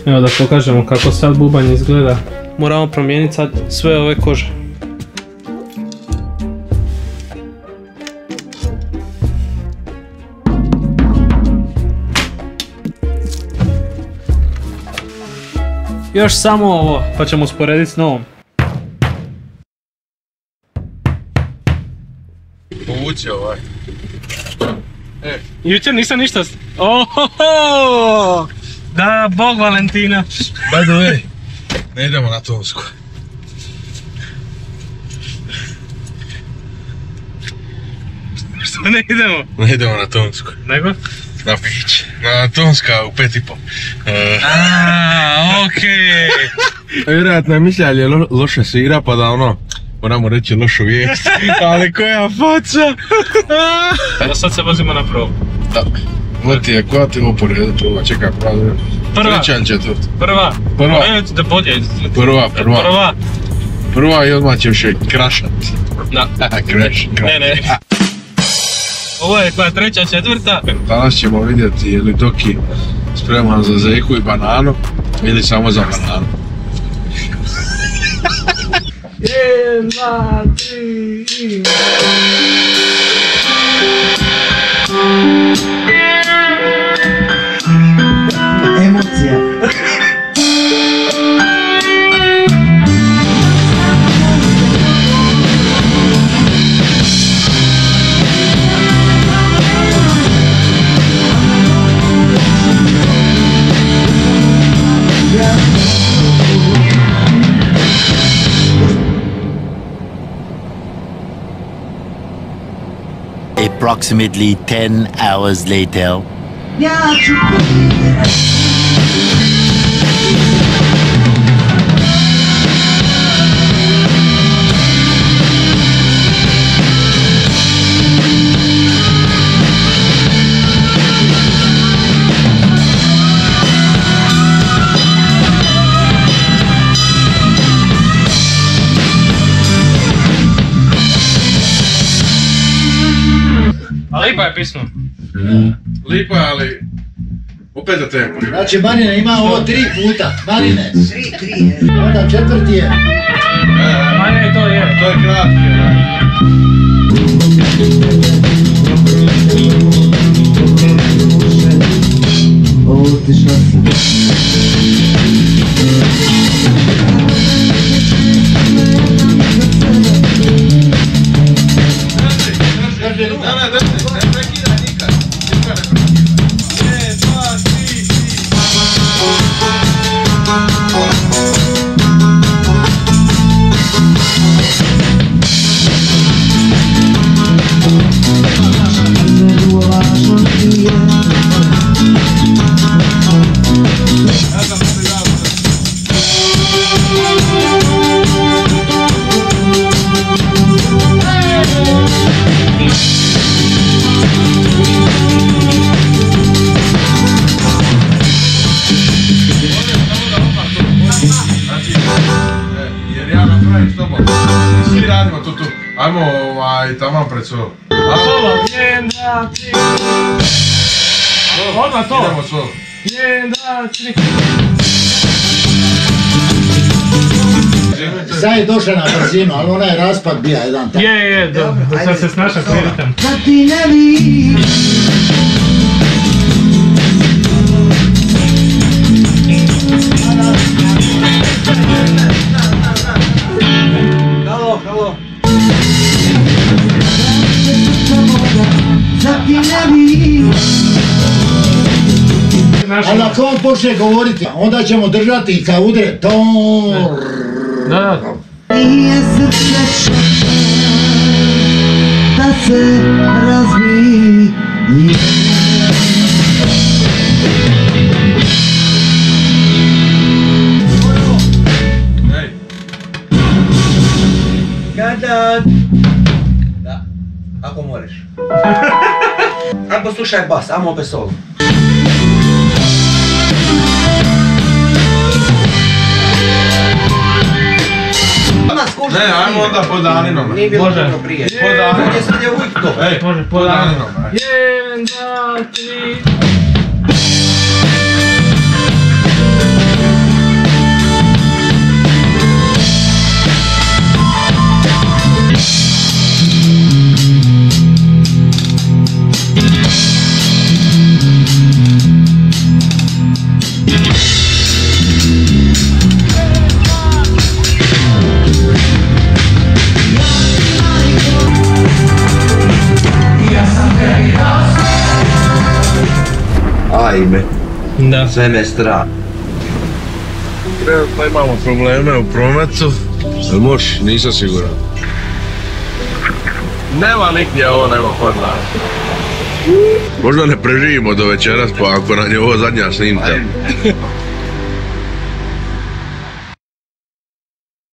Evo da pokažemo kako sad bubanj izgleda. Moramo promijeniti sad sve ove kože. Još samo ovo, pa ćemo usporediti s novom. Povući ovaj. Jučer nisam ništa... Ohoho! Da, bog Valentina. By the way, ne idemo na Tonsku. Što ne idemo? Ne idemo na Tonsku. Nego? Na pić. Na Tonska u 5,5. Okej. Vjerojatno je mislila je loše svira pa da ono, moramo reći lošu vijest. Ali koja faca! Evo sad se vozimo na probu. Da. Vrti, koja ti ovo poredu proba? Čekaj, prva. Treća ili četvrta? Prva. Da bolje. Prva i odmah će još krašat. Da. Crash. Ne. Ovo je koja treća, četvrta. Danas ćemo vidjeti je li Doki spreman za zeku i bananu ili samo za bananu. 1, 2, 3 Emocija. Approximately 10 hours later. Lipa je pismo. Lipa je, ali opet da tempo. Znači Marine ima ovo 3 puta. Marine. 3. Onda četvrti je. Ajde, to je. To je kratki, Otišla sam. Ajmo taman pred solo. Solo, 1, 2, 3. Odmah solo. Idemo solo. 1, 2, 3. Sad je došla na brzinu, ali onaj raspad bija jedan tak. Je, da sad se snaša s ritam. Da ti ne vidim. Halo. Da ti ne vidim. Ali ako on počne govoriti, onda ćemo držati ka udre. Da. Nije srce da se razbije. Kada... Da, ako možeš. Ako slušaj bas, ajmo opet solo. Ne, ajmo onda po daninom. Nije bilo dobro prije. Po daninom. Sad je uvijek to. Može, po daninom. 1, 2, 3. Ajme, Da. sve me strah. Pa imamo probleme u prometu. Jel možeš? Nisam siguran. Nema nigdje ovo nego kod nas. Možda ne preživimo do večeras, pa ako nam je ovo zadnja snimka.